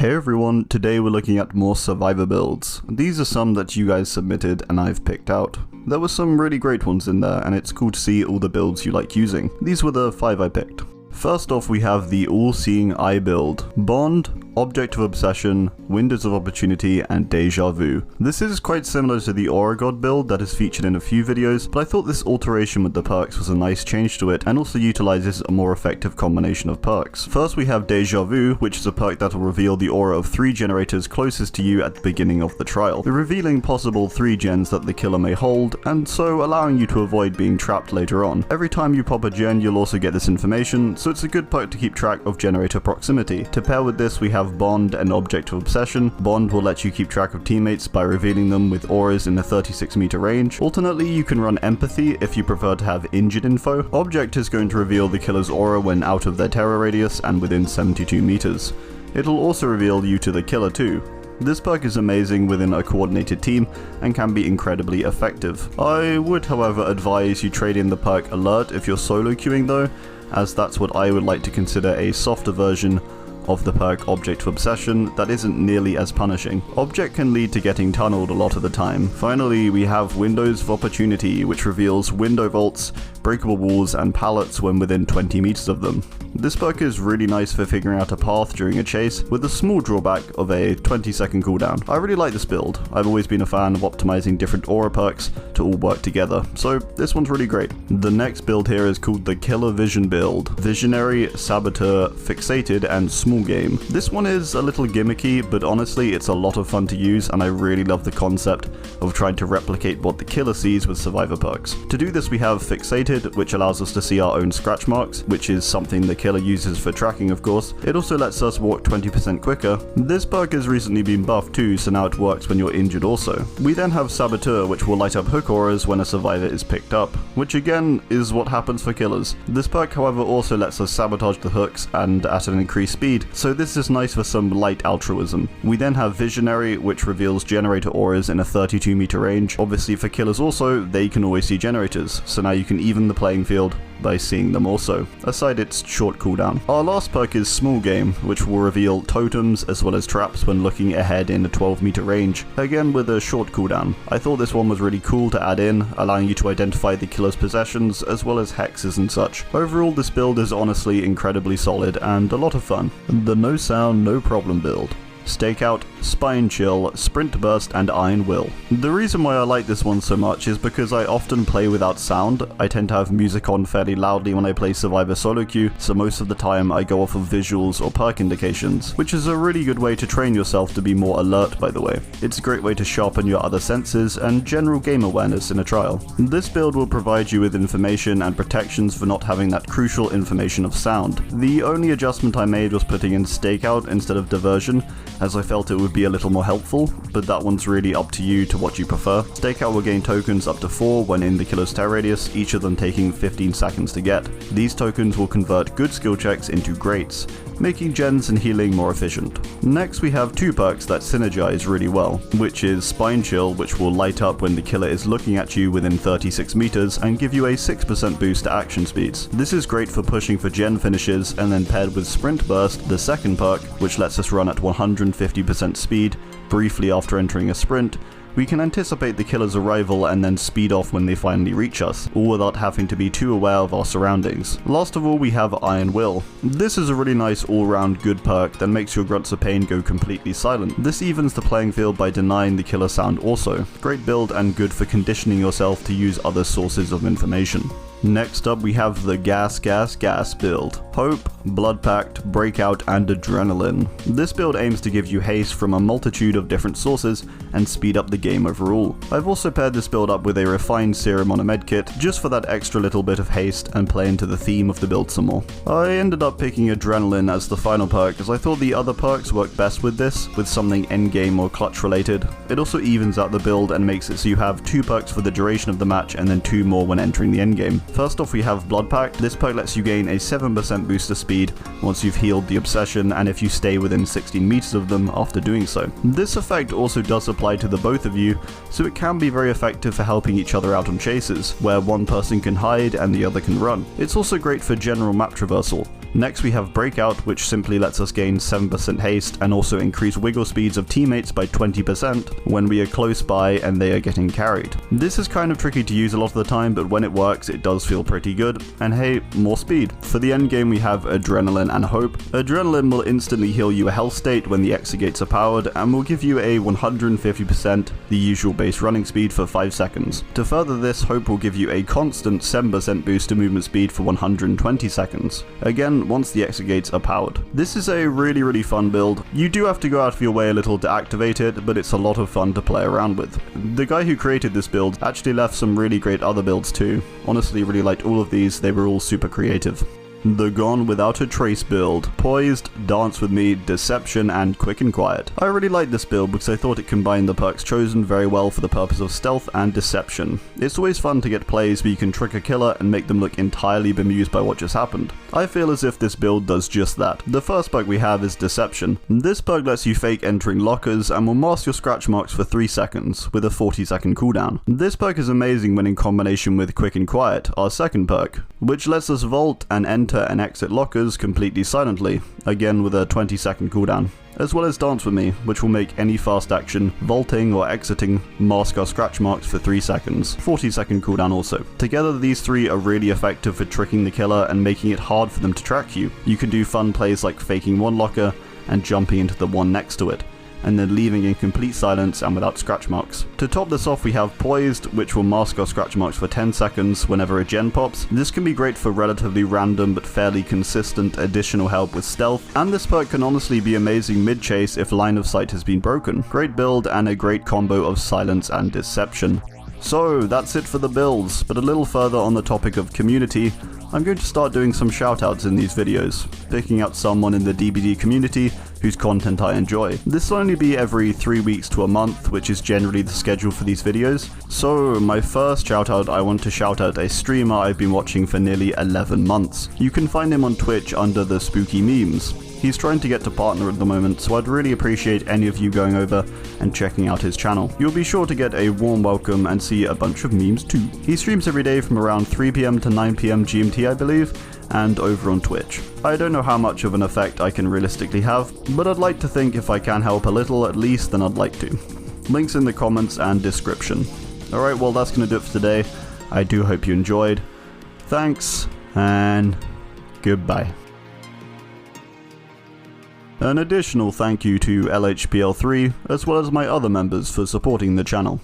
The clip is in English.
Hey everyone, today we're looking at more survivor builds. These are some that you guys submitted and I've picked out. There were some really great ones in there and it's cool to see all the builds you like using. These were the 5 I picked. First off, we have the all-seeing eye build. Bond, Object of Obsession, Windows of Opportunity, and Deja Vu. This is quite similar to the Aura God build that is featured in a few videos, but I thought this alteration with the perks was a nice change to it and also utilizes a more effective combination of perks. First we have Deja Vu, which is a perk that will reveal the aura of 3 generators closest to you at the beginning of the trial, revealing possible 3 gens that the killer may hold, and so allowing you to avoid being trapped later on. Every time you pop a gen, you'll also get this information, so it's a good perk to keep track of generator proximity. To pair with this, we have Bond and Object of Obsession. Bond will let you keep track of teammates by revealing them with auras in a 36-meter range. Alternately, you can run Empathy if you prefer to have injured info. Object is going to reveal the killer's aura when out of their terror radius and within 72 meters. It'll also reveal you to the killer too. This perk is amazing within a coordinated team and can be incredibly effective. I would however advise you trade in the perk Alert if you're solo queuing though, as that's what I would like to consider a softer version of the perk Object of Obsession that isn't nearly as punishing. Object can lead to getting tunneled a lot of the time. Finally, we have Windows of Opportunity, which reveals window vaults, breakable walls, and pallets when within 20 meters of them. This perk is really nice for figuring out a path during a chase, with a small drawback of a 20-second cooldown. I really like this build. I've always been a fan of optimizing different aura perks to all work together, so this one's really great. The next build here is called the Killer Vision build. Visionary, Saboteur, Fixated, and Small Game. This one is a little gimmicky, but honestly it's a lot of fun to use and I really love the concept of trying to replicate what the killer sees with survivor perks. To do this we have Fixated, which allows us to see our own scratch marks, which is something the killer uses for tracking of course. It also lets us walk 20% quicker. This perk has recently been buffed too, so now it works when you're injured also. We then have Saboteur, which will light up hook auras when a survivor is picked up, which again is what happens for killers. This perk however also lets us sabotage the hooks and at an increased speed, so this is nice for some light altruism. We then have Visionary, which reveals generator auras in a 32-meter range. Obviously for killers also, they can always see generators, so now you can even the playing field by seeing them also, aside its short cooldown. Our last perk is Small Game, which will reveal totems as well as traps when looking ahead in a 12-meter range, again with a short cooldown. I thought this one was really cool to add in, allowing you to identify the killer's possessions as well as hexes and such. Overall, this build is honestly incredibly solid and a lot of fun. The no sound, no problem build. Stakeout, Spine Chill, Sprint Burst, and Iron Will. The reason why I like this one so much is because I often play without sound. I tend to have music on fairly loudly when I play Survivor solo queue, so most of the time I go off of visuals or perk indications, which is a really good way to train yourself to be more alert by the way. It's a great way to sharpen your other senses and general game awareness in a trial. This build will provide you with information and protections for not having that crucial information of sound. The only adjustment I made was putting in Stakeout instead of Diversion, as I felt it would be a little more helpful, but that one's really up to you to what you prefer. Stakeout will gain tokens up to 4 when in the killer's terror radius, each of them taking 15 seconds to get. These tokens will convert good skill checks into greats, making gens and healing more efficient. Next we have 2 perks that synergize really well, which is Spine Chill, which will light up when the killer is looking at you within 36 meters and give you a 6% boost to action speeds. This is great for pushing for gen finishes, and then paired with Sprint Burst, the second perk, which lets us run at 150% speed briefly after entering a sprint, we can anticipate the killer's arrival and then speed off when they finally reach us, all without having to be too aware of our surroundings. Last of all we have Iron Will. This is a really nice all-round good perk that makes your grunts of pain go completely silent. This evens the playing field by denying the killer sound also. Great build and good for conditioning yourself to use other sources of information. Next up we have the Gas build. Hope, Blood Pact, Breakout, and Adrenaline. This build aims to give you haste from a multitude of different sources and speed up the game overall. I've also paired this build up with a refined serum on a medkit just for that extra little bit of haste and play into the theme of the build some more. I ended up picking Adrenaline as the final perk as I thought the other perks worked best with this, with something endgame or clutch related. It also evens out the build and makes it so you have 2 perks for the duration of the match and then 2 more when entering the endgame. First off we have Blood Pact. This perk lets you gain a 7% boost to speed once you've healed the obsession and if you stay within 16 meters of them after doing so. This effect also does apply to the both of you, so it can be very effective for helping each other out on chases, where one person can hide and the other can run. It's also great for general map traversal. Next we have Breakout, which simply lets us gain 7% haste and also increase wiggle speeds of teammates by 20% when we are close by and they are getting carried. This is kind of tricky to use a lot of the time, but when it works it does feel pretty good, and hey, more speed. For the end game we have Adrenaline and Hope. Adrenaline will instantly heal you a health state when the exegates are powered and will give you a 150% the usual base running speed for 5 seconds. To further this, Hope will give you a constant 7% boost to movement speed for 120 seconds. Again, once the exegates are powered. This is a really fun build. You do have to go out of your way a little to activate it, but it's a lot of fun to play around with. The guy who created this build actually left some really great other builds too. Honestly, really liked all of these, they were all super creative. The Gone Without a Trace build. Poised, Dance With Me, Deception, and Quick and Quiet. I really liked this build because I thought it combined the perks chosen very well for the purpose of stealth and deception. It's always fun to get plays where you can trick a killer and make them look entirely bemused by what just happened. I feel as if this build does just that. The first perk we have is Deception. This perk lets you fake entering lockers and will mask your scratch marks for 3 seconds, with a 40-second cooldown. This perk is amazing when in combination with Quick and Quiet, our second perk, which lets us vault and enter and exit lockers completely silently, again with a 20-second cooldown, as well as Dance With Me, which will make any fast action, vaulting or exiting, mask our scratch marks for 3 seconds, 40-second cooldown also. Together these three are really effective for tricking the killer and making it hard for them to track you. You can do fun plays like faking one locker and jumping into the one next to it, and then leaving in complete silence and without scratch marks. To top this off we have Poised, which will mask our scratch marks for 10 seconds whenever a gen pops. This can be great for relatively random but fairly consistent additional help with stealth, and this perk can honestly be amazing mid-chase if line of sight has been broken. Great build and a great combo of silence and deception. So that's it for the builds, but a little further on the topic of community, I'm going to start doing some shoutouts in these videos, picking out someone in the DBD community whose content I enjoy. This will only be every 3 weeks to a month, which is generally the schedule for these videos. So my first shoutout, I want to shout out a streamer I've been watching for nearly 11 months. You can find him on Twitch under the Spooky Memes. He's trying to get to partner at the moment, so I'd really appreciate any of you going over and checking out his channel. You'll be sure to get a warm welcome and see a bunch of memes too. He streams every day from around 3 PM to 9 PM GMT I believe, and over on Twitch. I don't know how much of an effect I can realistically have, but I'd like to think if I can help a little at least, then I'd like to. Links in the comments and description. Alright, well that's gonna do it for today. I do hope you enjoyed. Thanks, and goodbye. An additional thank you to LHPL3, as well as my other members for supporting the channel.